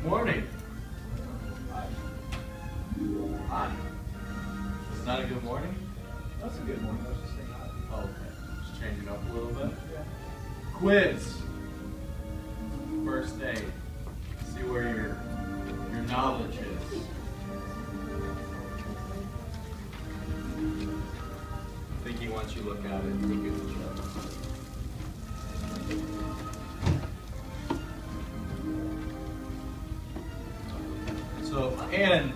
Good morning. Hi. Hi. Is that a good morning? That's a good morning. I was just saying hi. Oh, okay. Just change it up a little bit. Yeah. Quiz. First day. See where your knowledge is. I think he wants you to look at it and look at each other. So, and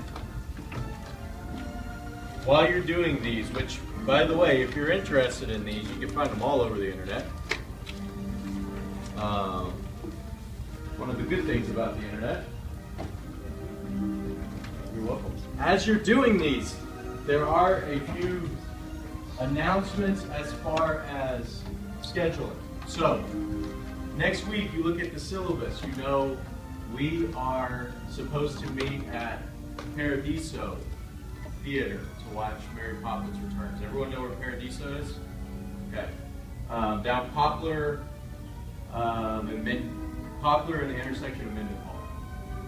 while you're doing these, which, by the way, if you're interested in these, you can find them all over the internet. One of the good things about the internet. You're welcome. As you're doing these, there are a few announcements as far as scheduling. So, next week you look at the syllabus. You know we are supposed to meet at Paradiso Theater to watch Mary Poppins Returns. Everyone know where Paradiso is? Okay. Down Poplar, Poplar and the intersection of Mendenhall.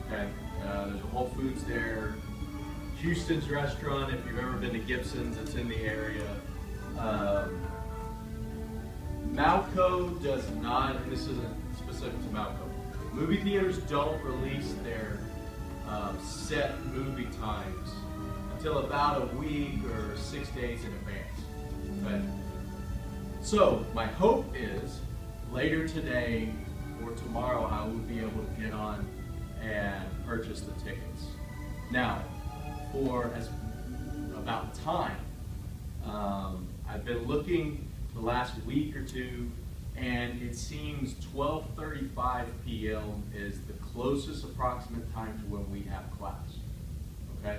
Okay. There's a Whole Foods there. Houston's Restaurant, if you've ever been to Gibson's, it's in the area. Malco does not, and this isn't specific to Malco, movie theaters don't release their set movie times until about a week or 6 days in advance. Okay? So, my hope is later today or tomorrow I will be able to get on and purchase the tickets. Now, for about time, I've been looking the last week or two, and it seems 12:35 p.m. is the closest approximate time to when we have class. Okay?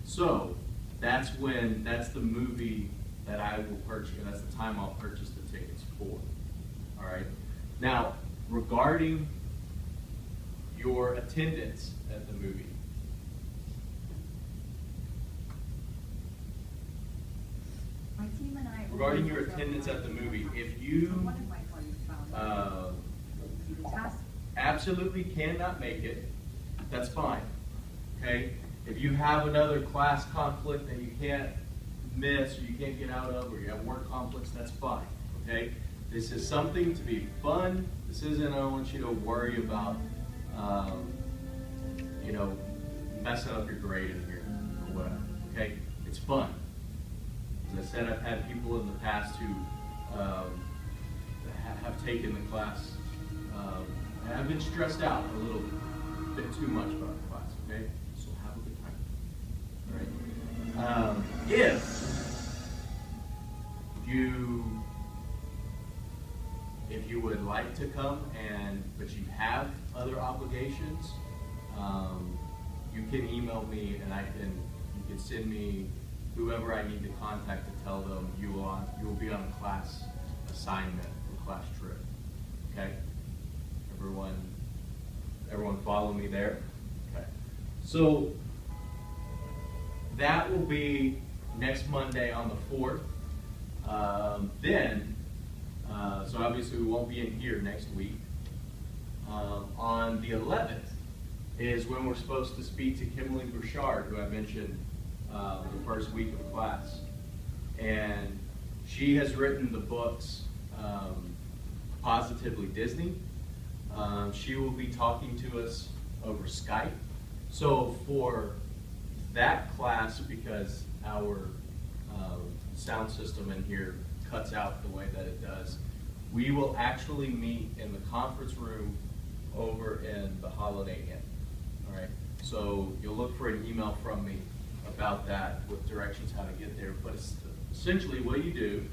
So, that's the movie that I will purchase, and that's the time I'll purchase the tickets for. Alright? Now, regarding your attendance at the movie, regarding your attendance at the movie, if you absolutely cannot make it, that's fine. Okay? If you have another class conflict that you can't miss, or you can't get out of, or you have work conflicts, that's fine. Okay? This is something to be fun. This isn't, I don't want you to worry about, messing up your grade in here or whatever. Okay? It's fun. As I said, I've had people in the past who have taken the class and have been stressed out a little bit too much about the class, okay? So have a good time, all right? If you would like to come but you have other obligations, you can email me and you can send me whoever I need to contact to tell them you will be on a class assignment or class trip. Okay? Everyone follow me there? Okay. So that will be next Monday on the 4th. So obviously we won't be in here next week. On the 11th is when we're supposed to speak to Kimberly Bouchard, who I mentioned the first week of class. And she has written the books Positively Disney. She will be talking to us over Skype. So for that class, because our sound system in here cuts out the way that it does, we will actually meet in the conference room over in the Holiday Inn. All right. So you'll look for an email from me about that with directions how to get there. But essentially what you do,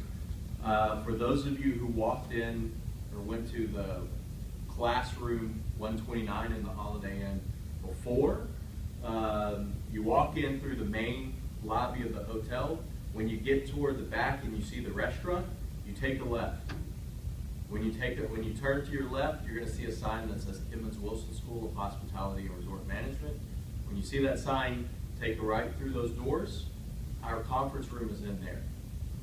for those of you who walked in or went to the classroom 129 in the Holiday Inn before, you walk in through the main lobby of the hotel. When you get toward the back and you see the restaurant, you take a left. When you turn to your left, you're going to see a sign that says Kimmons Wilson School of Hospitality and Resort Management. When you see that sign, take a right through those doors. Our conference room is in there.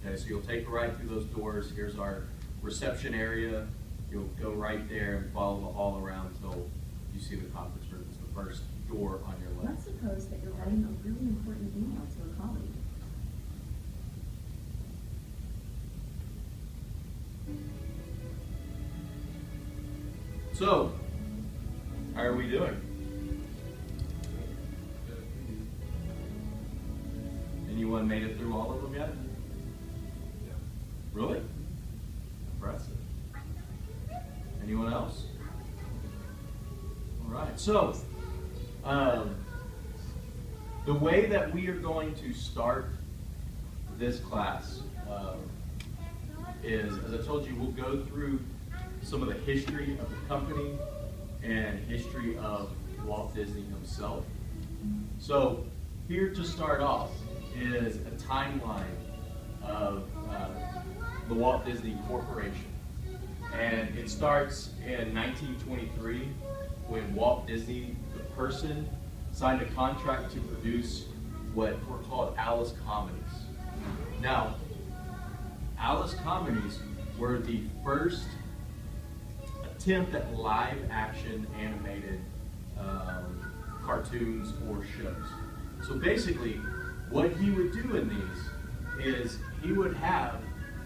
Okay, so you'll take a right through those doors. Here's our reception area. You'll go right there and follow the hall around until you see the conference room. It's the first door on your left. Let's suppose that you're writing a really important email to a colleague. So, how are we doing? Anyone made it through all of them yet? Yeah. Really? Impressive. Anyone else? All right. So, the way that we are going to start this class is, as I told you, we'll go through some of the history of the company and history of Walt Disney himself. So, here to start off is a timeline of the Walt Disney Corporation. And it starts in 1923 when Walt Disney, the person, signed a contract to produce what were called Alice comedies. Now, Alice comedies were the first attempt at live action animated cartoons or shows. So basically, what he would do in these is he would have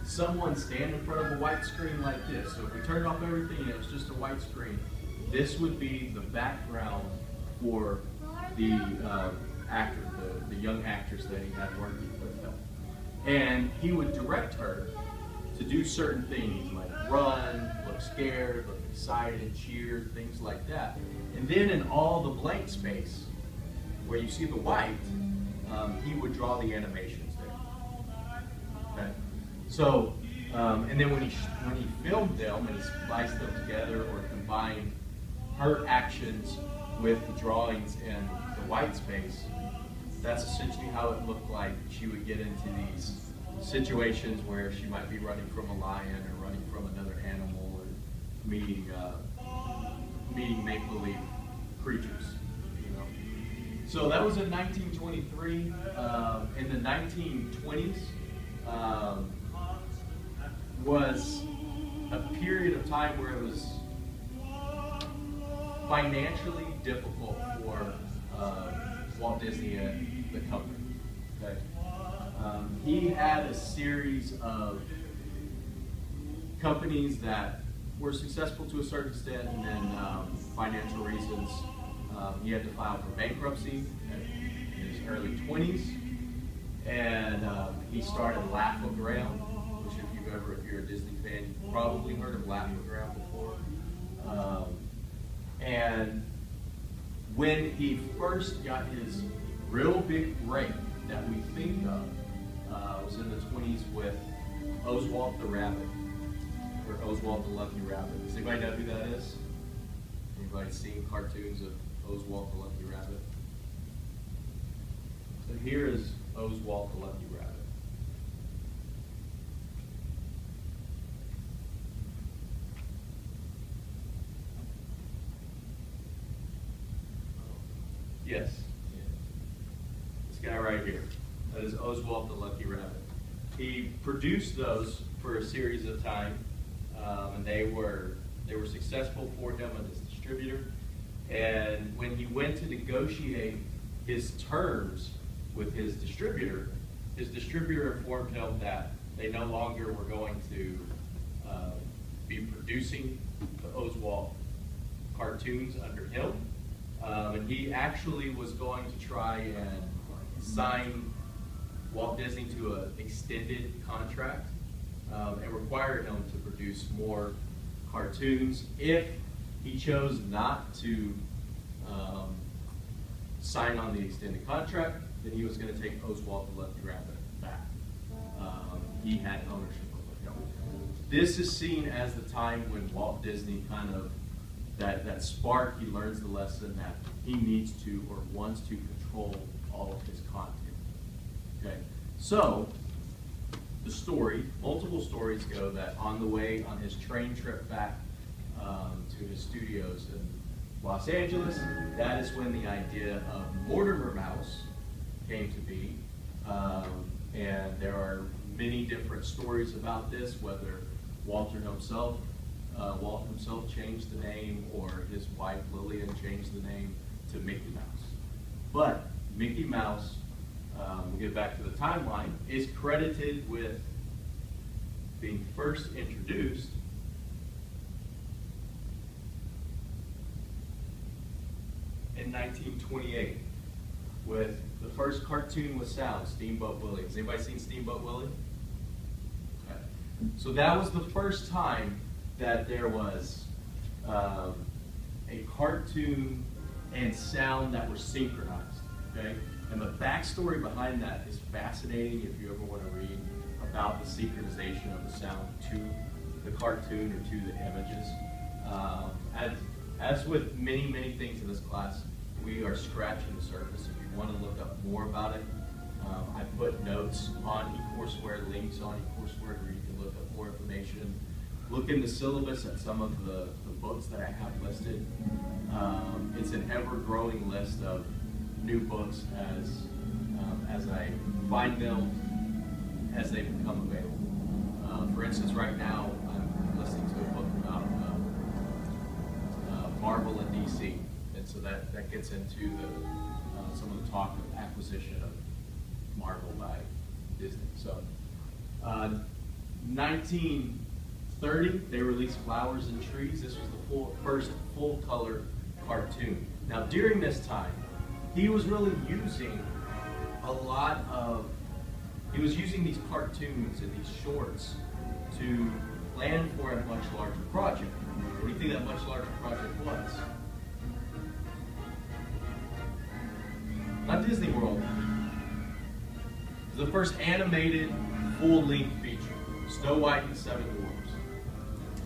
someone stand in front of a white screen like this. So if we turned off everything and it was just a white screen, this would be the background for the actor, the young actress that he had working with him. And he would direct her to do certain things like run, look scared, look excited, cheer, things like that. And then in all the blank space where you see the white, he would draw the animations there. Okay? So, and then when he filmed them and he spliced them together or combined her actions with the drawings in the white space, that's essentially how it looked like. She would get into these situations where she might be running from a lion or running from another animal or meeting make-believe creatures. You know? So that was in 1923. In the 1920s was a period of time where it was financially difficult for Walt Disney and the company. Okay? He had a series of companies that were successful to a certain extent, and then financial reasons, he had to file for bankruptcy in his early 20s, and he started Laugh Around, which if you're a Disney fan, you've probably heard of Laugh Around before. And when he first got his real big break that we think of, was in the 20s with Oswald the Rabbit, or Oswald the Lucky Rabbit. Does anybody know who that is? Anybody seen cartoons of Oswald the Lucky Rabbit? So here is Oswald the Lucky Rabbit. Yes. This guy right here. That is Oswald the Lucky Rabbit. He produced those for a series of time, and they were successful for him and his distributor. And when he went to negotiate his terms with his distributor informed him that they no longer were going to be producing the Oswald cartoons under him. And he actually was going to try and sign Walt Disney to an extended contract and require him to produce more cartoons. If he chose not to sign on the extended contract, then he was going to take Oswald the Lucky Rabbit back. He had ownership of it. This is seen as the time when Walt Disney kind of, that spark, he learns the lesson that he needs to or wants to control all of his content. Okay, so the story, multiple stories go that on the way on his train trip back to his studios in Los Angeles, that is when the idea of Mortimer Mouse came to be. And there are many different stories about this, whether Walter himself Walt himself changed the name, or his wife Lillian changed the name to Mickey Mouse. But Mickey Mouse, we'll get back to the timeline, is credited with being first introduced in 1928 with the first cartoon with sound, Steamboat Willie. Has anybody seen Steamboat Willie? Okay. So that was the first time that there was a cartoon and sound that were synchronized. Okay? And the backstory behind that is fascinating if you ever want to read about the synchronization of the sound to the cartoon or to the images. As with many, many things in this class, we are scratching the surface. If you want to look up more about it, I put notes on eCourseWare, links on eCourseWare where you can look up more information. Look in the syllabus at some of the books that I have listed. It's an ever-growing list of new books as I find them as they become available. For instance, right now I'm listening to a book about Marvel and DC, and so that gets into some of the talk of acquisition of Marvel by Disney. So, 1930, they released Flowers and Trees. This was the first full-color cartoon. Now, during this time, he was really using he was using these cartoons and these shorts to plan for a much larger project. What do you think that much larger project was? Not Disney World. It was the first animated full-length feature, Snow White and the Seven Dwarfs.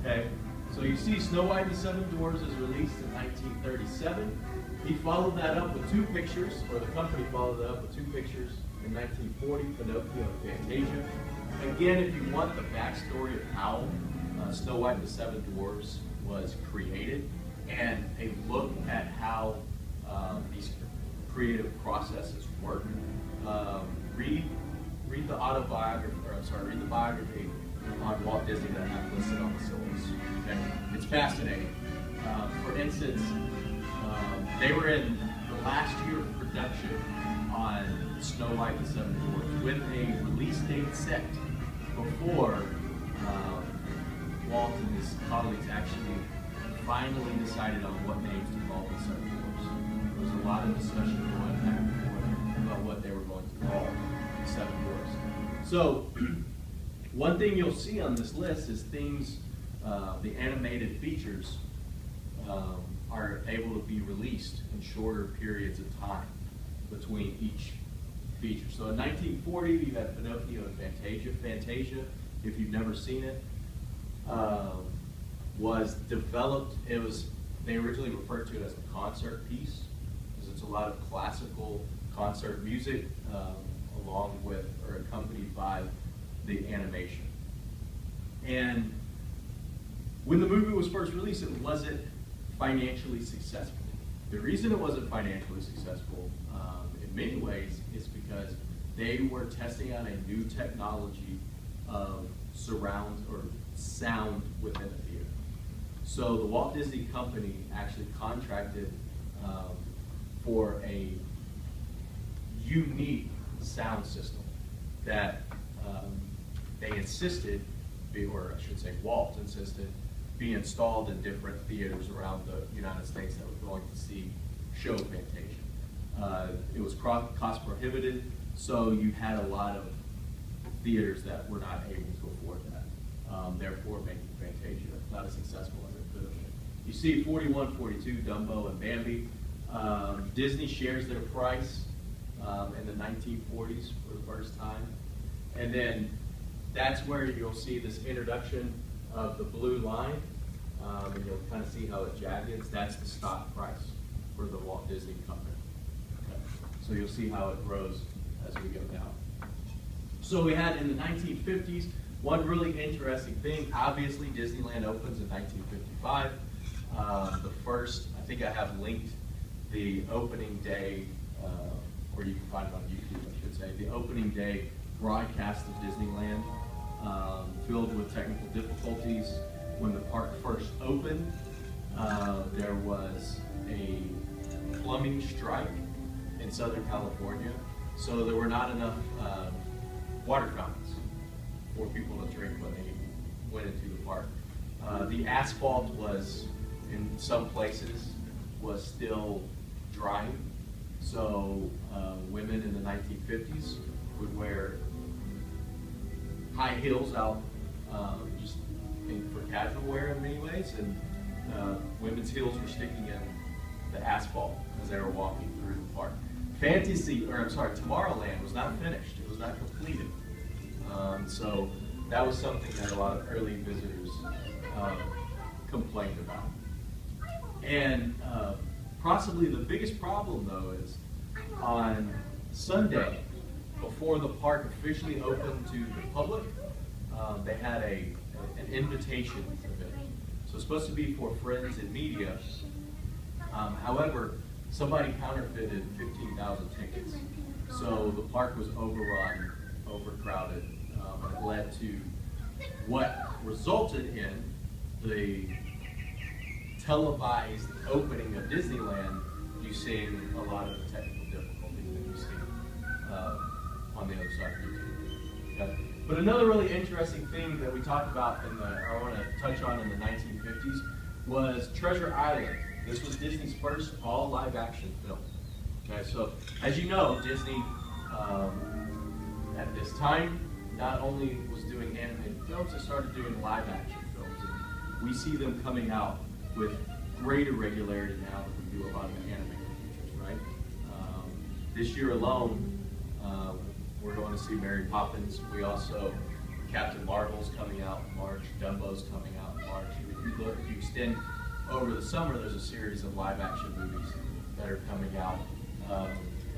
Okay, so you see Snow White and the Seven Dwarfs is released in 1937. He followed that up with two pictures, or the company followed that up with two pictures in 1940, Pinocchio and Fantasia. Again, if you want the backstory of how Snow White and the Seven Dwarfs was created, and a look at how these creative processes work, read the read the biography on Walt Disney that I have listed on the syllabus. Okay? It's fascinating. For instance, they were in the last year of production on Snow White and the Seven Dwarfs with a release date set before Walt and his colleagues actually finally decided on what names to call the Seven Dwarfs. There was a lot of discussion going back and forth about what they were going to call the Seven Dwarfs. So, one thing you'll see on this list is things, the animated features are able to be released in shorter periods of time between each feature. So in 1940, you had Pinocchio and Fantasia. Fantasia, if you've never seen it, was developed, they originally referred to it as a concert piece, because it's a lot of classical concert music along with or accompanied by the animation. And when the movie was first released, it wasn't financially successful. The reason it wasn't financially successful in many ways is because they were testing out a new technology of surround or sound within a theater. So the Walt Disney Company actually contracted for a unique sound system that they insisted, or I should say Walt insisted, be installed in different theaters around the United States that were going to see show Fantasia. It was cost prohibitive, so you had a lot of theaters that were not able to afford that, therefore making Fantasia not as successful as it could have been. You see 41, 42, Dumbo, and Bambi. Disney shares their price in the 1940s for the first time. And then that's where you'll see this introduction of the blue line, and you'll kind of see how it jaggeds. That's the stock price for the Walt Disney Company. Okay. So you'll see how it grows as we go down. So we had in the 1950s, one really interesting thing. Obviously, Disneyland opens in 1955. The first, I think I have linked the opening day, or you can find it on YouTube, I should say, the opening day broadcast of Disneyland, filled with technical difficulties. when the park first opened, there was a plumbing strike in Southern California, so there were not enough water fountains for people to drink when they went into the park. The asphalt was, in some places, was still drying, so women in the 1950s would wear high heels out just for casual wear in many ways, and women's heels were sticking in the asphalt as they were walking through the park. Tomorrowland was not finished. It was not completed. So that was something that a lot of early visitors complained about. And possibly the biggest problem, though, is on Sunday, before the park officially opened to the public, they had an invitation event. So it's supposed to be for friends and media. However, somebody counterfeited 15,000 tickets. So the park was overrun, overcrowded, and it led to what resulted in the televised opening of Disneyland. You seeing a lot of the technical difficulties that you see on the other side of YouTube. Okay. But another really interesting thing that we talked about I want to touch on in the 1950s was Treasure Island. This was Disney's first all live action film. Okay, so as you know, Disney at this time not only was doing animated films, they started doing live action films. And we see them coming out with greater regularity now than we do a lot of the animated features, right? This year alone, we're going to see Mary Poppins. We also, Captain Marvel's coming out in March, Dumbo's coming out in March. If you extend over the summer, there's a series of live action movies that are coming out,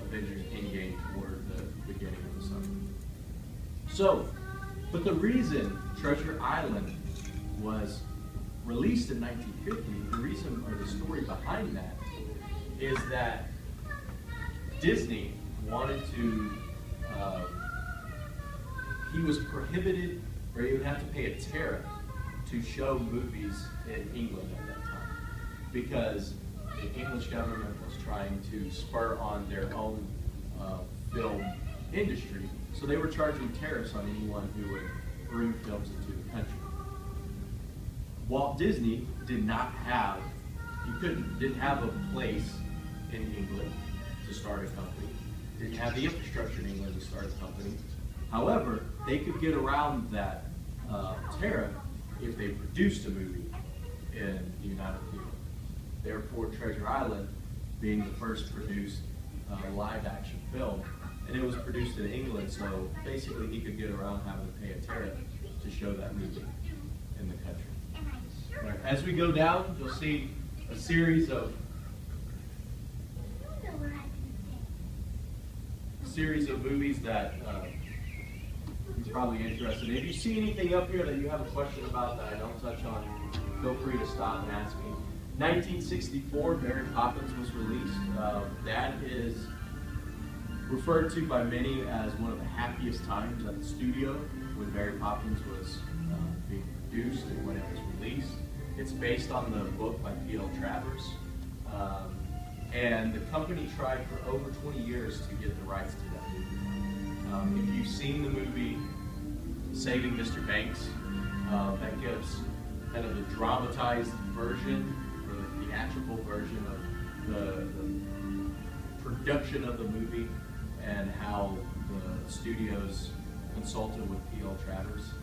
Avengers Endgame toward the beginning of the summer. So, but the reason Treasure Island was released in 1950, the reason or the story behind that is that Disney wanted to, he was prohibited, or he would have to pay a tariff to show movies in England at that time, because the English government was trying to spur on their own film industry, so they were charging tariffs on anyone who would bring films into the country. Walt Disney didn't have a place in England to start a company, didn't have the infrastructure in England to start a company. However, they could get around that tariff if they produced a movie in the United Kingdom. Therefore, Treasure Island being the first produced live action film, and it was produced in England, so basically he could get around having to pay a tariff to show that movie in the country. Right. As we go down, you'll see a series of movies that you're probably interested in. If you see anything up here that you have a question about that I don't touch on, feel free to stop and ask me. 1964, Mary Poppins was released. That is referred to by many as one of the happiest times at the studio when Mary Poppins was being produced and when it was released. It's based on the book by P.L. Travers. And the company tried for over 20 years to get the rights to that movie. If you've seen the movie Saving Mr. Banks, that gives kind of the dramatized version, or the theatrical version of the production of the movie and how the studios consulted with P.L. Travers.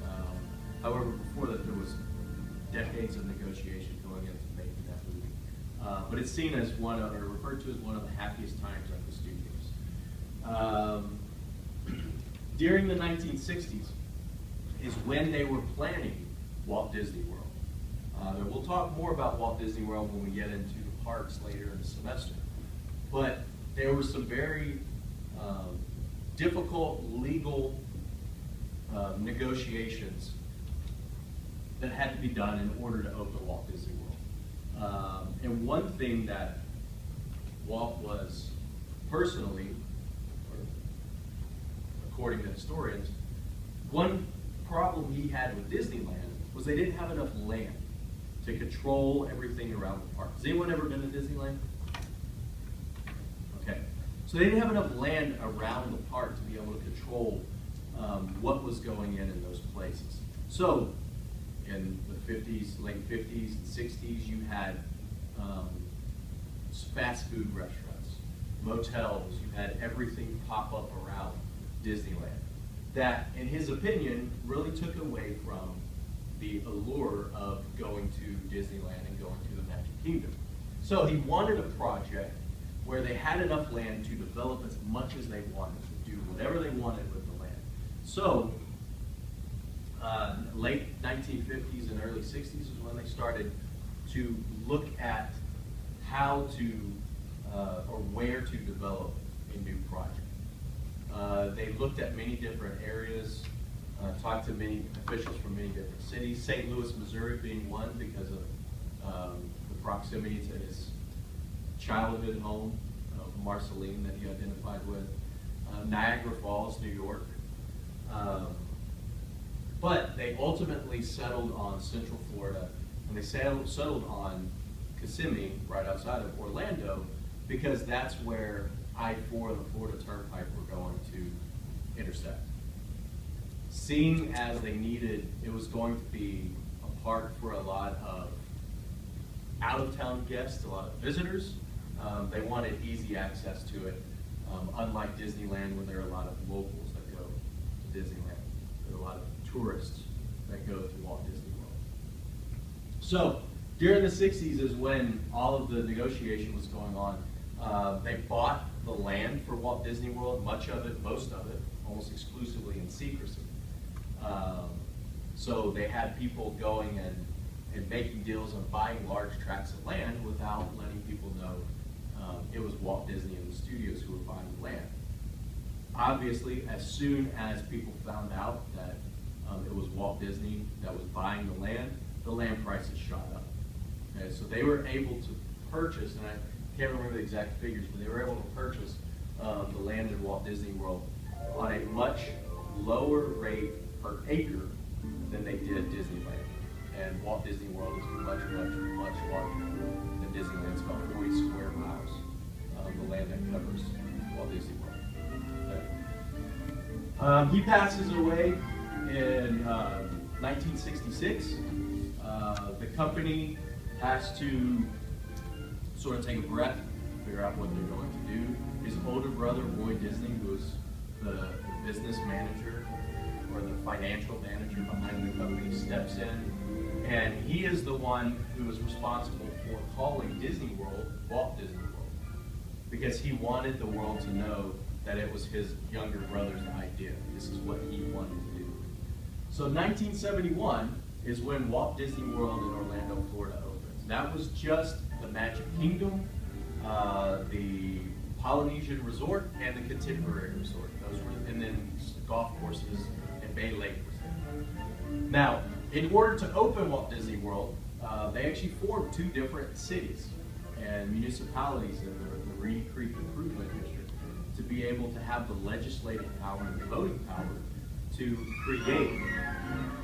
However, before that, there was decades of negotiation going into making that movie. But it's seen as referred to as one of the happiest times at the studios. During the 1960s is when they were planning Walt Disney World. We'll talk more about Walt Disney World when we get into the parks later in the semester. But there were some very difficult legal negotiations that had to be done in order to open Walt Disney World. And one thing that Walt was personally, or according to historians, one problem he had with Disneyland was they didn't have enough land. to control everything around the park. Has anyone ever been to Disneyland? Okay. So they didn't have enough land around the park to be able to control what was going in those places. So in the 50s, late 50s and 60s, you had fast food restaurants, motels, you had everything pop up around Disneyland. That, in his opinion, really took away from the allure of going to Disneyland and going to the Magic Kingdom. So he wanted a project where they had enough land to develop as much as they wanted, to do whatever they wanted with the land. So, late 1950s and early 60s is when they started to look at how to, or where to develop a new project. They looked at many different areas, talked to many officials from many different cities, St. Louis, Missouri being one because of the proximity to his childhood home of Marceline that he identified with, Niagara Falls, New York. But they ultimately settled on Central Florida, and they settled on Kissimmee, right outside of Orlando, because that's where I-4 and the Florida Turnpike were going to intersect. Seeing as they needed, it was going to be a park for a lot of out-of-town guests, a lot of visitors. They wanted easy access to it, unlike Disneyland, where there are a lot of locals that go to Disneyland. There are a lot of tourists that go to Walt Disney World. So during the 60s is when all of the negotiation was going on. They bought the land for Walt Disney World, much of it, most of it, almost exclusively in secrecy. So they had people going and making deals on buying large tracts of land without letting people know it was Walt Disney and the studios who were buying the land. Obviously, as soon as people found out that it was Walt Disney that was buying the land prices shot up. Okay, so they were able to purchase, and I can't remember the exact figures, but they were able to purchase the land in Walt Disney World on a much lower rate per acre than they did Disneyland. And Walt Disney World is much, much, much larger than Disneyland. It's about 40 square miles of the land that covers Walt Disney World. Okay. He passes away in 1966. The company has to sort of take a breath, figure out what they're going to do. His older brother, Roy Disney, who was the business manager or the financial manager behind the company, steps in, and he is the one who is responsible for calling Disney World Walt Disney World, because he wanted the world to know that it was his younger brother's idea. This is what he wanted to do. So 1971 is when Walt Disney World in Orlando, Florida opens. That was just the Magic Kingdom, the Polynesian Resort, and the Contemporary Resort. Those were, and then golf courses and Bay Lake was there. Now, in order to open Walt Disney World, they actually formed two different cities and municipalities in the Reedy Creek Improvement District to be able to have the legislative power and the voting power to create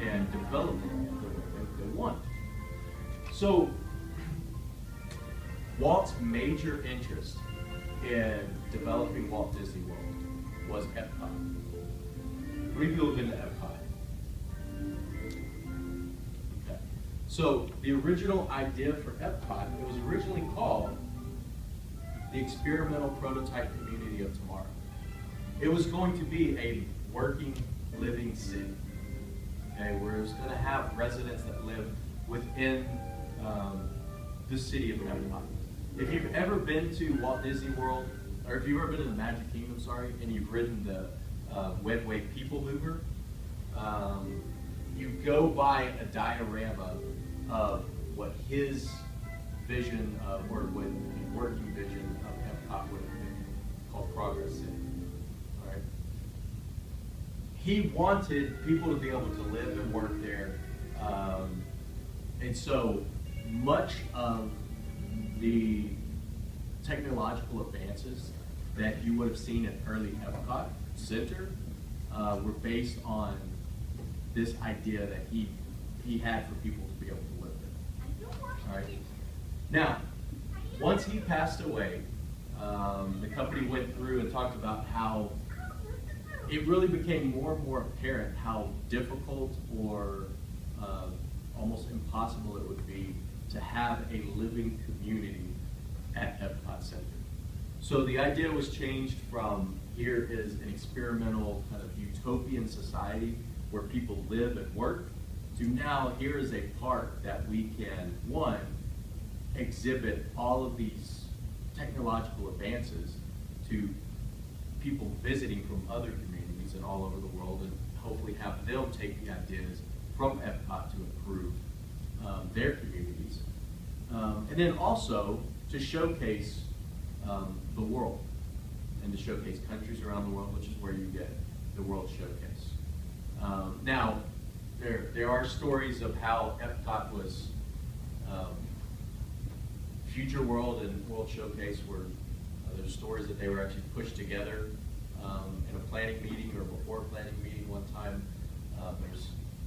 and develop the land the way they want. So, Walt's major interest in developing Walt Disney World was Epcot. How many people have been to Epcot? Okay. So the original idea for Epcot, it was originally called the Experimental Prototype Community of Tomorrow. It was going to be a working, living city, okay, where it was going to have residents that live within the city of Epcot. If you've ever been to Walt Disney World, or if you've ever been to the Magic Kingdom, sorry, and you've ridden the Wedway People Mover, you go by a diorama of what his vision of, or what the working vision of Epcot would have been, called Progress City. All right. He wanted people to be able to live and work there, and so much of the technological advances that you would have seen at early Epcot Center were based on this idea that he had for people to be able to live there. I feel All right. Now, once he passed away, the company went through and talked about how it really became more and more apparent how difficult or almost impossible it would be to have a living community at Epcot Center. So the idea was changed from here is an experimental kind of utopian society where people live and work to now here is a park that we can, one, exhibit all of these technological advances to people visiting from other communities and all over the world, and hopefully have them take the ideas from Epcot to improve their communities. And then also to showcase the world and to showcase countries around the world, which is where you get the World Showcase. Now, there are stories of how Epcot was Future World and World Showcase were, there's stories that they were actually pushed together in a planning meeting or before a planning meeting one time.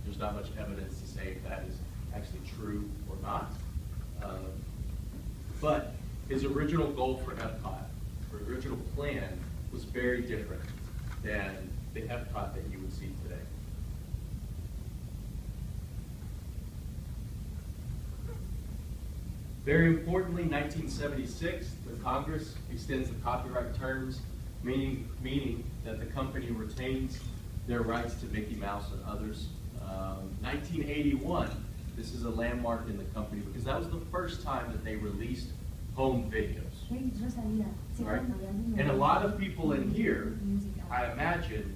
There's not much evidence to say if that is actually true or not. But his original goal for Epcot, or original plan, was very different than the Epcot that you would see today. Very importantly, 1976, the Congress extends the copyright terms, meaning that the company retains their rights to Mickey Mouse and others. 1981, this is a landmark in the company because that was the first time that they released home videos. Right? And a lot of people in here, I imagine,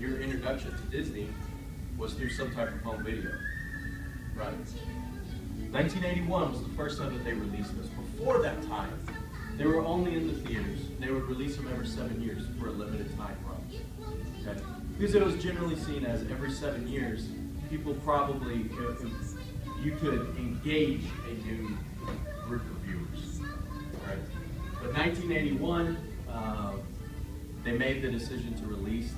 your introduction to Disney was through some type of home video. Right? 1981 was the first time that they released this. Before that time, they were only in the theaters. They would release them every 7 years for a limited time run. Okay? Because it was generally seen as every 7 years, people probably, you could engage a new group of viewers. Right? But 1981, they made the decision to release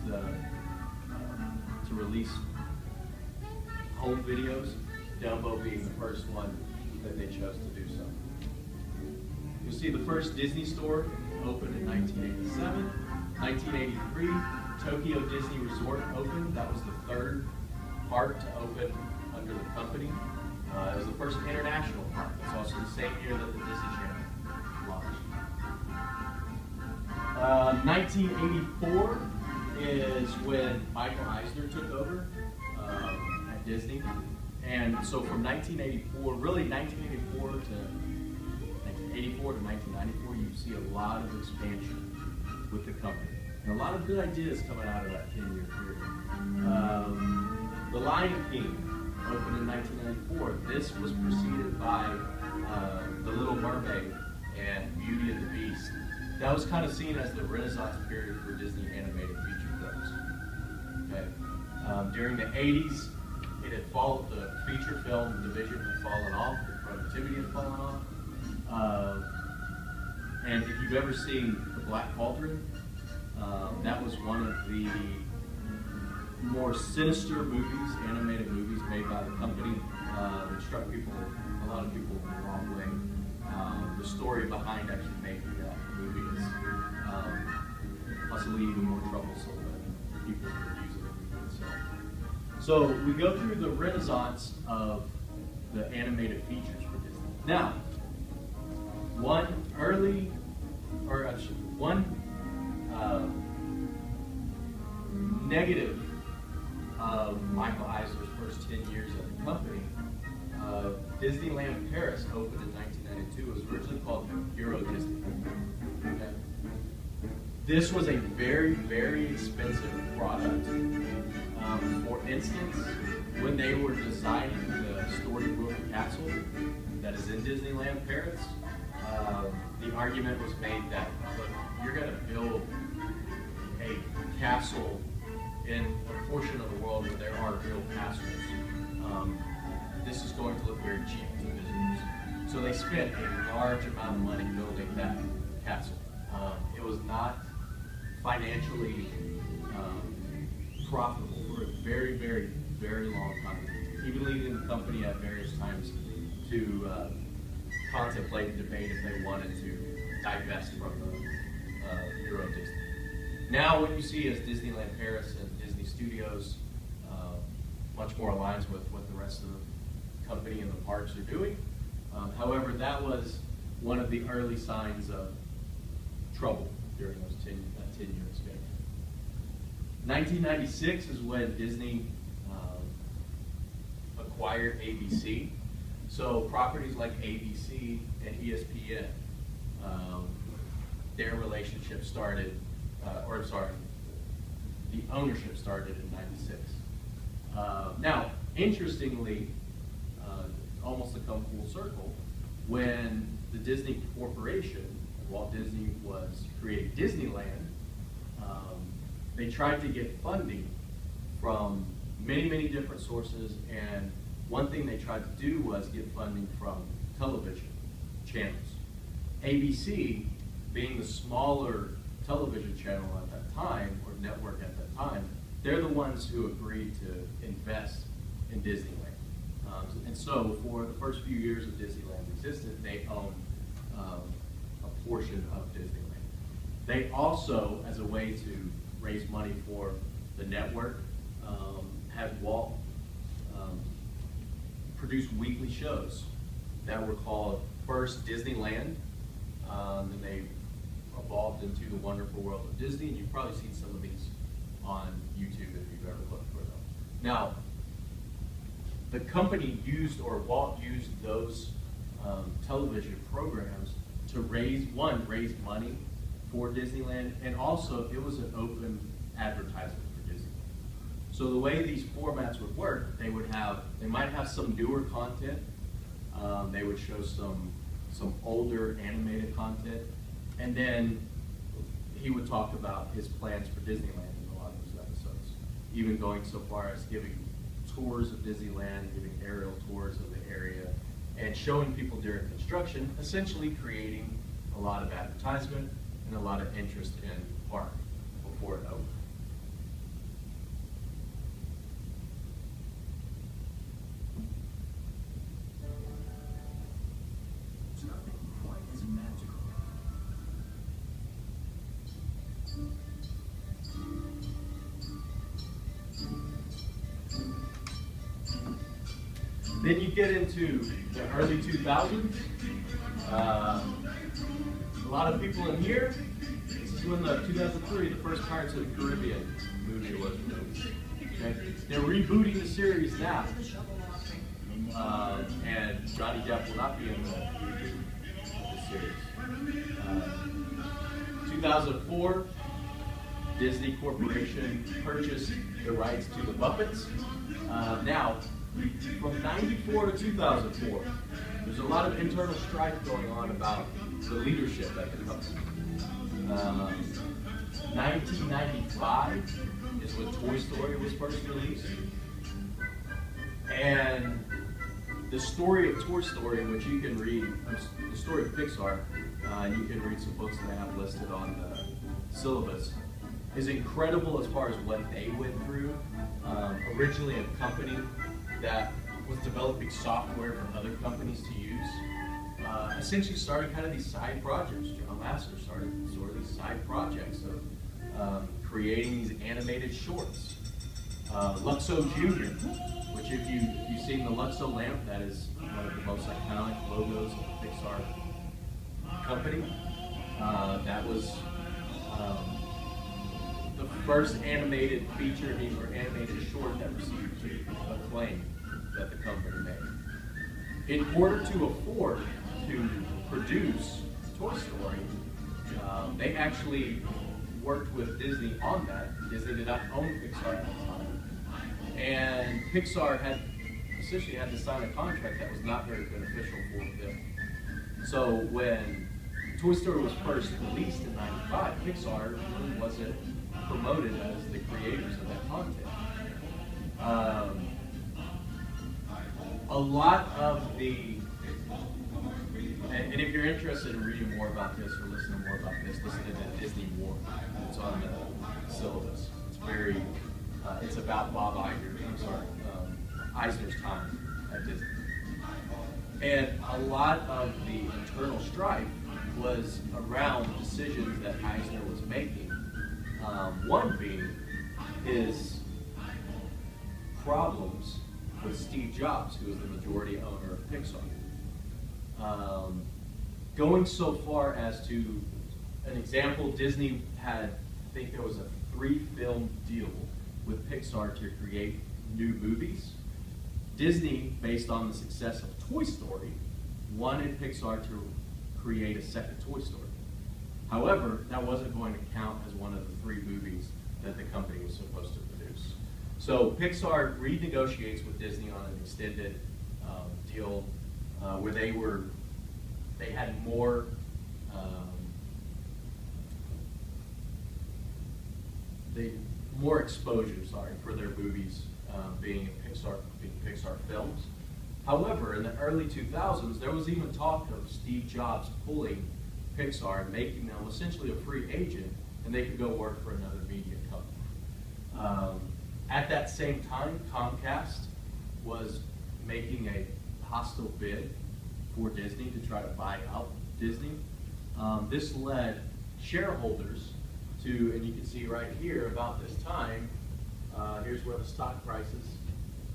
home videos, Dumbo being the first one that they chose to do so. You'll see the first Disney store opened in 1987. 1983, Tokyo Disney Resort opened. That was the third park to open under the company. It was the first international park. It's also the same year that the Disney Channel launched. 1984 is when Michael Eisner took over at Disney. And so from 1984, really 1984 to 1984 to 1994, you see a lot of expansion with the company. And a lot of good ideas coming out of that 10-year period. The Lion King opened in 1994. This was preceded by The Little Mermaid and Beauty and the Beast. That was kind of seen as the Renaissance period for Disney animated feature films. Okay. During the 80s, it had fallen, the feature film division had fallen off, the productivity had fallen off. And if you've ever seen The Black Cauldron, that was one of the more sinister movies, animated movies made by the company that struck people, a lot of people the wrong way. The story behind actually making that movie is possibly even more troublesome than people reviews of the movie itself. So we go through the renaissance of the animated features for Disney. Now, one negative of Michael Eisner's first 10 years at the company, Disneyland Paris opened in 1992. It was originally called Euro Disney. Okay. This was a very, very expensive product. For instance, when they were designing the Storybook Castle that is in Disneyland Paris, the argument was made that, look, you're going to build a castle in a portion of the world where there are real castles. This is going to look very cheap to visitors. So they spent a large amount of money building that castle. It was not financially profitable for a very, very, very long time, even leading the company at various times to contemplate and debate if they wanted to divest from the Euro Disney. Now what you see as Disneyland Paris and Disney Studios much more aligns with what the rest of the company and the parks are doing. However, that was one of the early signs of trouble during that 10-year span. 1996 is when Disney acquired ABC. So properties like ABC and ESPN, their relationship started, the ownership started in '96. Now, interestingly, almost to come full circle, when the Disney Corporation, Walt Disney was creating Disneyland, they tried to get funding from many, many different sources, and one thing they tried to do was get funding from television channels. ABC, being the smaller television channel at that time, or network at that time, they're the ones who agreed to invest in Disneyland. And so for the first few years of Disneyland's existence, they owned a portion of Disneyland. They also, as a way to raise money for the network, had Walt produce weekly shows that were called first Disneyland, and they evolved into the Wonderful World of Disney, and you've probably seen some of these on YouTube if you've ever looked for them. Now, the company used, or Walt used, those television programs to raise money for Disneyland, and also it was an open advertisement for Disneyland. So the way these formats would work, they might have some newer content, they would show some older animated content, and then he would talk about his plans for Disneyland in a lot of his episodes, even going so far as giving tours of Disneyland, giving aerial tours of the area, and showing people during construction, essentially creating a lot of advertisement and a lot of interest in the park before it opened. It's nothing quite as magical. Then you get into the early 2000s. A lot of people in here, this is when the 2003, the first Pirates of the Caribbean movie was released. Okay? They're rebooting the series now. And Johnny Depp will not be in the reboot of the series. 2004, Disney Corporation purchased the rights to the Muppets. Now, from '94 to 2004, there's a lot of internal strife going on about the leadership at the company. 1995 is when Toy Story was first released. And the story of Toy Story, which you can read, the story of Pixar, you can read some books that I have listed on the syllabus, is incredible as far as what they went through. Originally a company that was developing software for other companies to use, essentially started kind of these side projects. John Lasseter started sort of these side projects of creating these animated shorts. Luxo Jr., which if you've seen the Luxo lamp, that is one of the most iconic logos of the Pixar company. That was the first animated feature or animated short that received acclaim that the company made. In order to afford to produce Toy Story, they actually worked with Disney on that. Disney did not own Pixar at the time. And Pixar had essentially had to sign a contract that was not very beneficial for them. So when Toy Story was first released in '95, Pixar really wasn't promoted as the creators of that content. A lot of the and if you're interested in reading more about this or listening more about this, listen to the Disney War. It's on the syllabus. It's very, it's about Bob Iger, Eisner's time at Disney. And a lot of the internal strife was around decisions that Eisner was making. One being his problems with Steve Jobs, who was the majority owner of Pixar. Going so far as to, an example, Disney had, I think there was a 3-film deal with Pixar to create new movies. Disney, based on the success of Toy Story, wanted Pixar to create a second Toy Story. However, that wasn't going to count as one of the 3 movies that the company was supposed to produce. So Pixar renegotiates with Disney on an extended deal where they had more more exposure, for their movies being Pixar films. However, in the early 2000s, there was even talk of Steve Jobs pulling Pixar and making them essentially a free agent, and they could go work for another media company. At that same time, Comcast was making a hostile bid for Disney to try to buy out Disney. This led shareholders to, and you can see right here, about this time, here's where the stock prices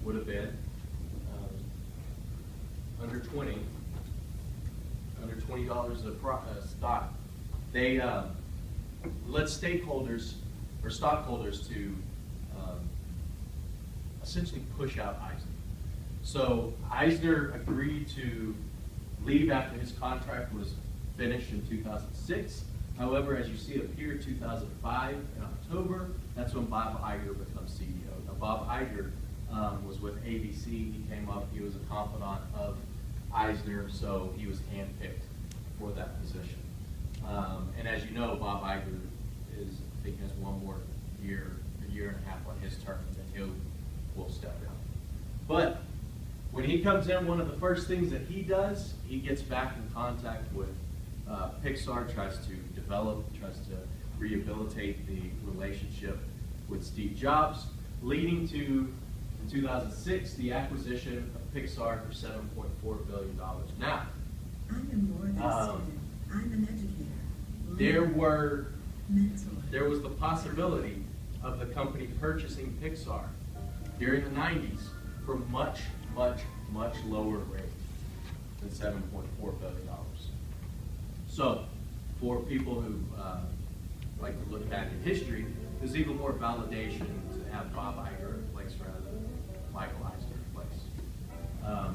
would have been, under $20 a stock. They led stakeholders or stockholders to essentially push out Eisner. So Eisner agreed to leave after his contract was finished in 2006. However, as you see up here, 2005 in October, that's when Bob Iger becomes CEO. Now, Bob Iger was with ABC. He came up, he was a confidant of Eisner, so he was handpicked for that position. And as you know, Bob Iger I think has one more year, a year and a half on his term, and then will step down. But when he comes in, one of the first things that he does, he gets back in contact with Pixar, tries to develop, tries to rehabilitate the relationship with Steve Jobs, leading to, in 2006, the acquisition of Pixar for $7.4 billion. Now, I am more than a student. I'm an educator. There was the possibility of the company purchasing Pixar during the 90s for much, much, much lower rate than $7.4 billion. So, for people who like to look back in history, there's even more validation to have Bob Iger in place rather than Michael Eisner in place.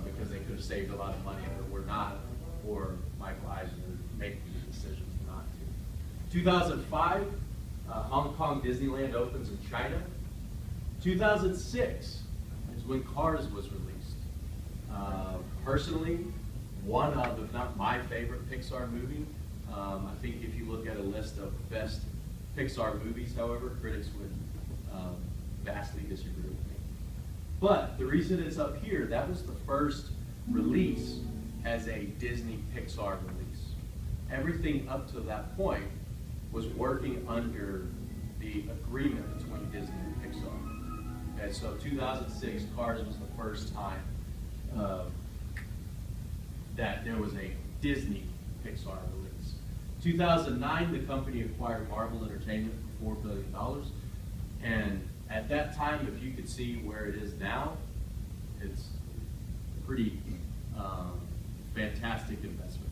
Because they could have saved a lot of money if it were not for Michael Eisner making the decision not to. 2005, Hong Kong Disneyland opens in China. 2006 is when Cars was released. Personally, one of, if not my favorite Pixar movie. I think if you look at a list of best Pixar movies, however, critics would vastly disagree with me. But the reason it's up here, that was the first release as a Disney Pixar release. Everything up to that point was working under the agreement between Disney and Pixar. Okay, so 2006, Cars was the first time that there was a Disney Pixar release. 2009, the company acquired Marvel Entertainment for $4 billion. And at that time, if you could see where it is now, it's a pretty fantastic investment,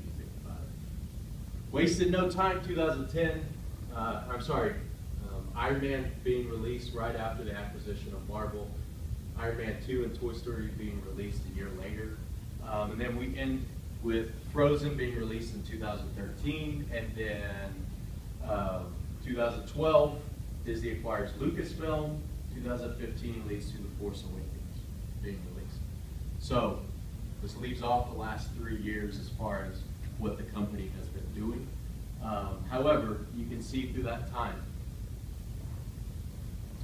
if you think about it. Wasted no time, 2010, Iron Man being released right after the acquisition of Marvel. Iron Man 2 and Toy Story being released a year later. And then we end with Frozen being released in 2013, and then 2012, Disney acquires Lucasfilm. 2015 leads to The Force Awakens being released. So this leaves off the last 3 years as far as what the company has been doing. However, you can see through that time,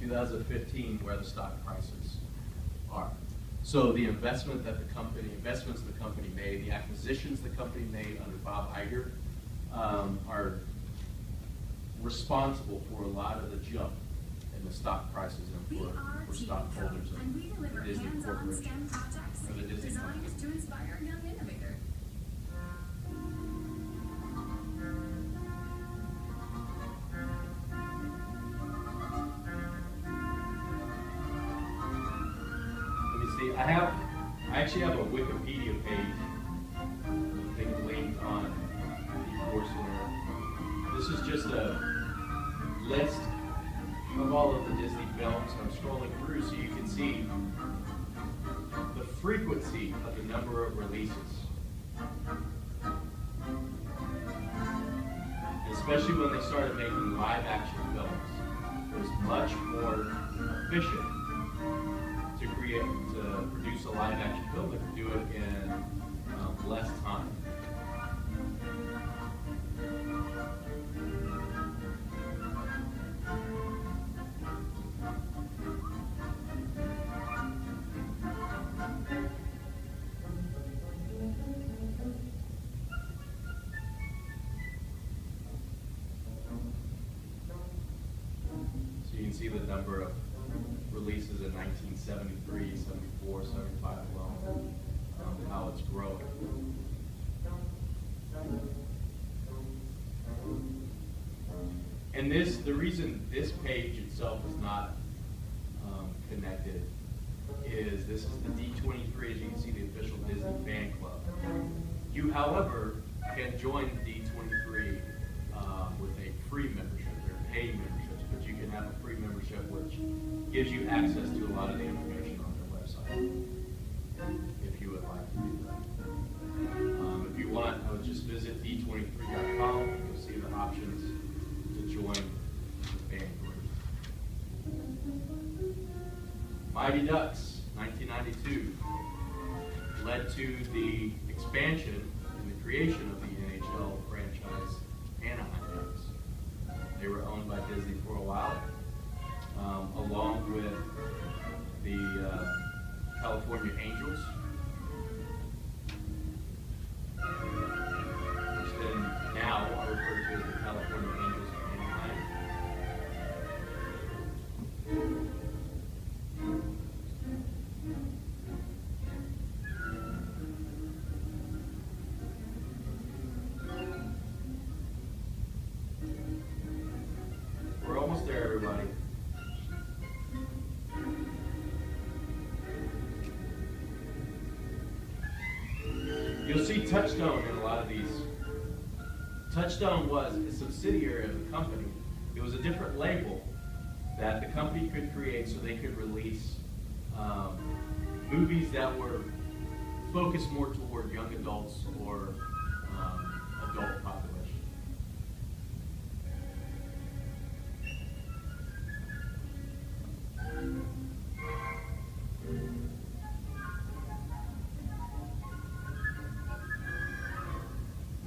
2015, where the stock prices are. So the investments the company made, the acquisitions the company made under Bob Iger are responsible for a lot of the jump in the stock prices and for stockholders and we of deliver the Disney hands-on Corporation, STEM projects or the Disney designed company. to inspire young innovators. Let me see. I actually have a Wikipedia page. I think linked on the courseware. This is just a list of all of the Disney films. I'm scrolling through so you can see the frequency of the number of releases. Especially when they started making live action films. It was much more efficient to produce a live action film that could do it in less time. So you can see the number of releases in 1973, 74, 75 alone, how it's growing. And the reason this page itself is not connected is this is the D23, as you can see, the official Disney fan club. You, however, can join the D23 with a free membership. They're paid memberships, but you can have a free membership which gives you access to a lot of the information on their website, if you would like to do that. If you want, I would just visit d23.com. You'll see the options to join the fan group. Mighty Ducks, 1992, led to the expansion and the creation of the NHL franchise Anaheim Ducks. They were owned by Disney for a while, along with the California Angels, which then now are referred to as the California Angels of Anaheim. We're almost there, everybody. You'll see Touchstone in a lot of these. Touchstone was a subsidiary of the company. It was a different label that the company could create so they could release movies that were focused more toward young adults or adult population.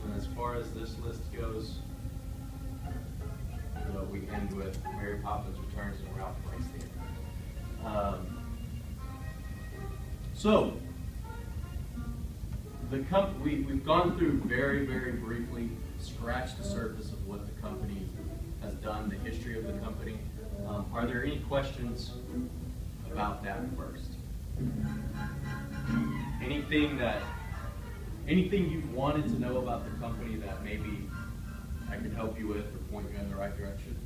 And as far as this list goes, we end with Mary Poppins Returns and Ralph Breaks the Internet. So, we've gone through very, very briefly, scratched the surface of what the company has done, the history of the company. Are there any questions about that first? Anything you've wanted to know about the company that maybe I could help you with or point you in the right direction?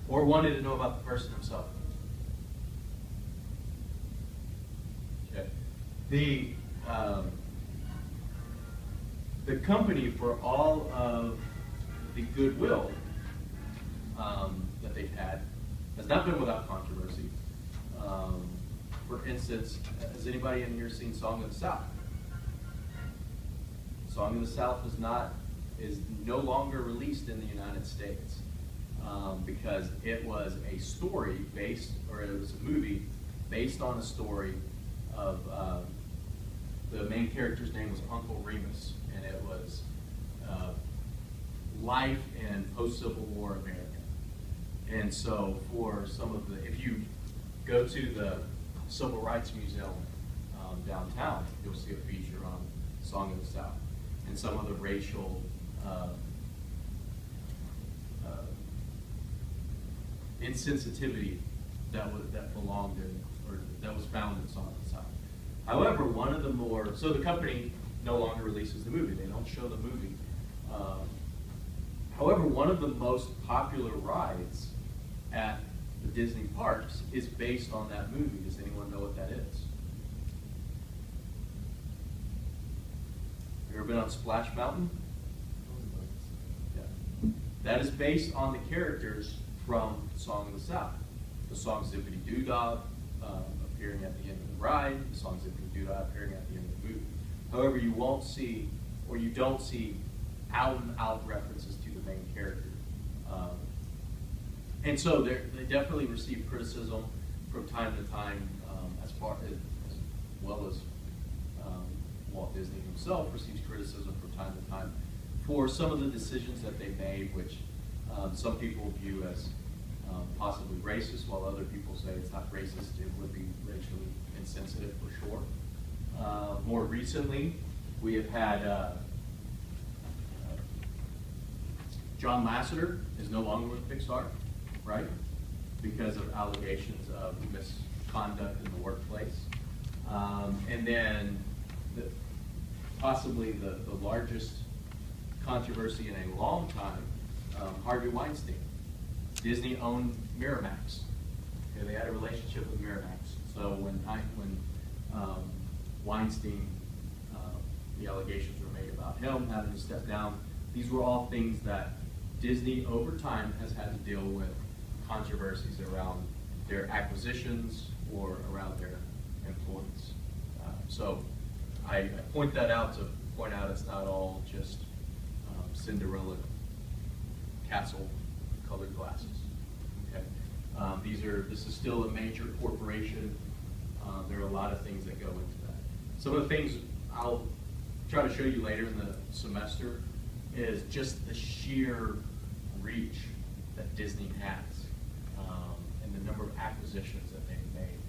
Or wanted to know about the person himself? Okay. The company, for all of the goodwill that they've had, has not been without controversy. For instance, has anybody in here seen Song of the South? Song of the South is no longer released in the United States because it was a story it was a movie based on a story of the main character's name was Uncle Remus, and it was life in post-Civil War America. And so for some of if you go to the Civil Rights Museum downtown, you'll see a feature on Song of the South and some of the racial insensitivity that belonged in, or that was found in Song of the South. However, one of the more, so the company no longer releases the movie. They don't show the movie. However, one of the most popular rides at the Disney parks is based on that movie. Does anyone know what that is? You ever been on Splash Mountain? Yeah. That is based on the characters from Song of the South. The song Zippity Doo Dah appearing at the end of the ride, the song Zippity Doo Dah appearing at the end of the movie. However, you won't see, or you don't see out and out references to the main character. And so they definitely receive criticism from time to time, as well as Walt Disney himself receives criticism from time to time for some of the decisions that they made, which some people view as possibly racist, while other people say it's not racist, it would be racially insensitive for sure. More recently, we have had John Lasseter is no longer with Pixar, right? Because of allegations of misconduct in the workplace. And then possibly the largest controversy in a long time, Harvey Weinstein. Disney owned Miramax. Okay, they had a relationship with Miramax. So when Weinstein, the allegations were made about him having to step down, these were all things that Disney over time has had to deal with controversies around their acquisitions or around their employees. So I point that out to point out it's not all just Cinderella castle colored glasses. Okay, this is still a major corporation. There are a lot of things that go into that. Some of the things I'll try to show you later in the semester is just the sheer reach that Disney has, and the number of acquisitions that they've made.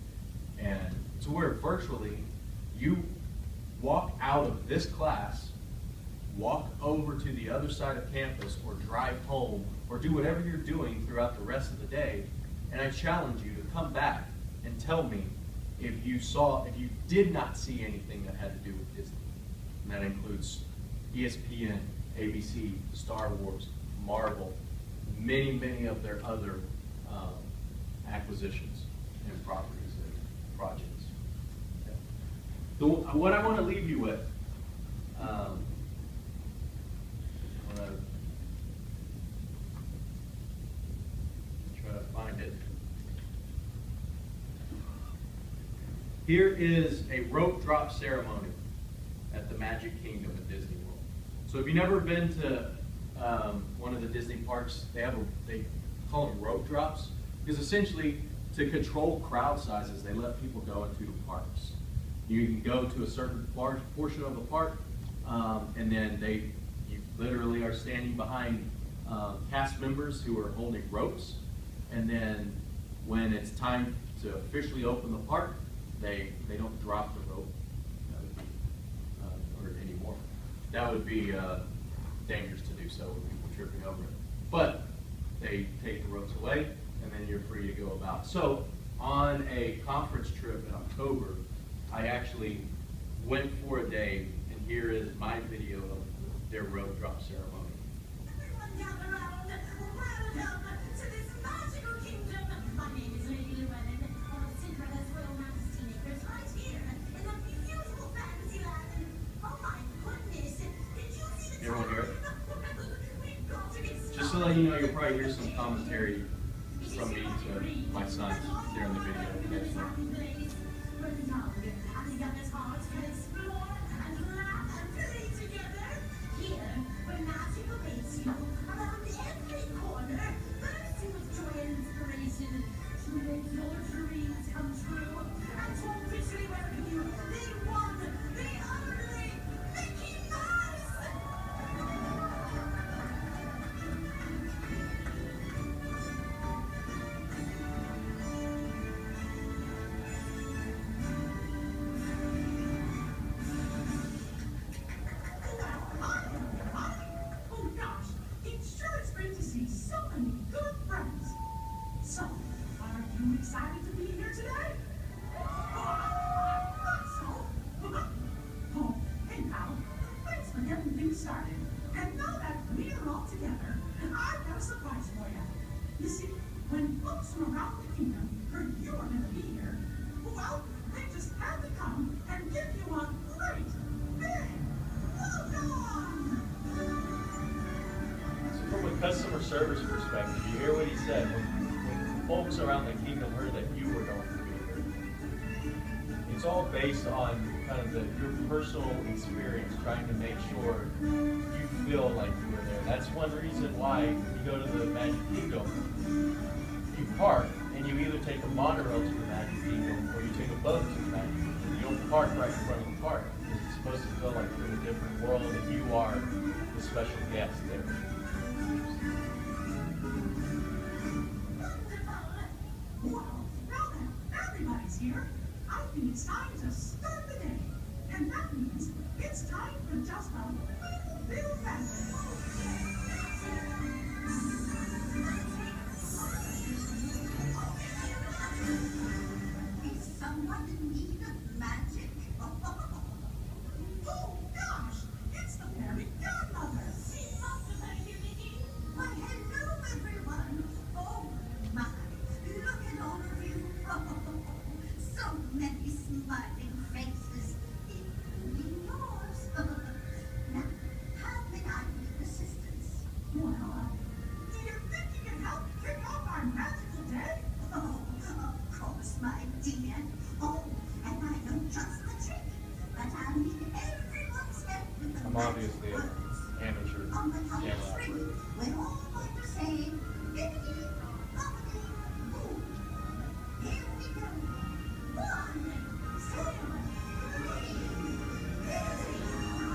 And to where virtually you walk out of this class, walk over to the other side of campus, or drive home, or do whatever you're doing throughout the rest of the day, and I challenge you to come back and tell me if you did not see anything that had to do with Disney. And that includes ESPN, ABC, Star Wars, Marvel, many of their other acquisitions and properties and projects. Okay. So what I want to leave you with, I'm going to try to find it. Here is a rope drop ceremony at the Magic Kingdom at Disney World. So if you've never been to one of the Disney parks, they call them rope drops, because essentially to control crowd sizes, they let people go into the parks. You can go to a certain large portion of the park, and then you literally are standing behind cast members who are holding ropes, and then when it's time to officially open the park, they don't drop the rope. That would be, or anymore. That would be dangerous to do so with people tripping over it. But they take the ropes away, and then you're free to go about. So on a conference trip in October, I actually went for a day, and here is my video of their rope drop ceremony. Everyone gather round. Welcome to this magical kingdom. My name is Lady Llewellyn, one of Cinderella's Royal Majesty makers, right here in the beautiful fantasy land. Oh my goodness! Did you see the Everyone hear it? We've got to get Just to let you know, you'll probably hear some commentary from me to my sons during the video. Okay, so. service perspective, you hear what he said. When folks around the kingdom heard that you were going to be here, it's all based on kind of your personal experience, trying to make sure you feel like you were there. That's one reason why you go to the Magic Kingdom. You park, and you either take a monorail to the Magic Kingdom or you take a boat to the Magic Kingdom. You don't park right in front of the park because it's supposed to feel like you're in a different world and you are the special guest there. Well, now that everybody's here, I think it's time to start the day. And that means it's time for just a little bit of magic. Is someone in need of magic? Oh gosh, it's the fairy godmother. She must have had you, Mickey. Why, hello everyone. Oh my, look at all of you. So many smiling faces, including yours. Now, how can I be of assistance? Well, do you think you can help kick off our magical day? Oh, of course, my dear. Oh, and I don't just the trick, but I need everyone's help with the I'm obviously an amateur on the count camera of three, operator. we're all going to say, bippity, boppity, boo. Here we go. 1, 2, 3, bippity, boppity, boo.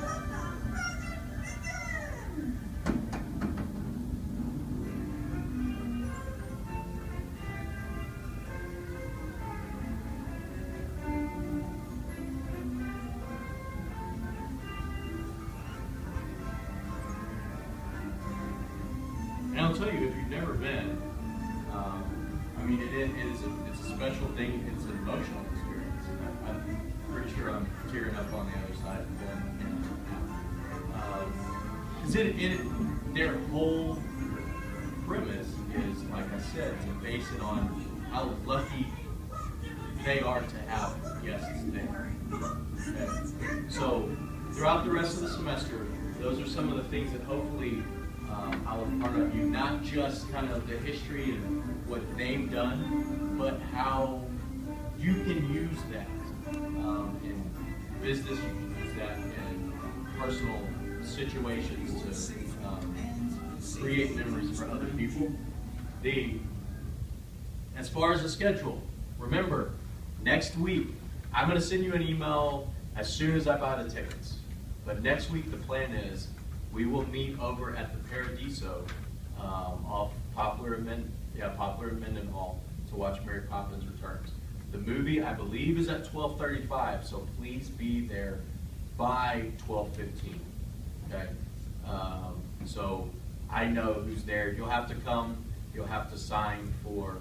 Let the magic begin! And I'll tell you, if you've never been, I mean, it's a special thing. It's an emotional experience. I'm pretty sure I'm tearing up on the other side of them. Because their whole premise is, like I said, to base it on how lucky they are to have guests there. Okay? So throughout the rest of the semester, those are some of the things that hopefully I'll impart on you, not just kind of the history and what they've done, but how you can use that in business, you can use that in personal situations to create memories for other people. As far as the schedule, remember, next week, I'm going to send you an email as soon as I buy the tickets. But next week, the plan is we will meet over at the Paradiso off Poplar and Minden Hall to watch Mary Poppins Returns. The movie, I believe, is at 12:35, so please be there by 12:15. Okay? So I know who's there. You'll have to come. You'll have to sign for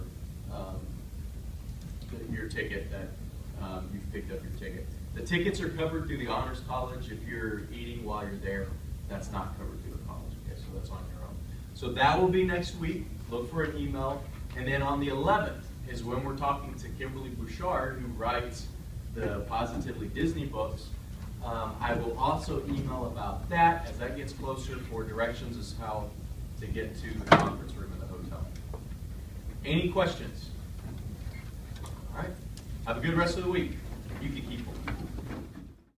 your ticket that you've picked up your ticket. The tickets are covered through the Honors College. If you're eating while you're there, that's not covered through the college. Okay, so that's on your own. So that will be next week. Look for an email. And then on the 11th is when we're talking to Kimberly Bouchard, who writes the Positively Disney books. I will also email about that as that gets closer for directions as how to get to the conference room in the hotel. Any questions? All right. Have a good rest of the week. You can keep them.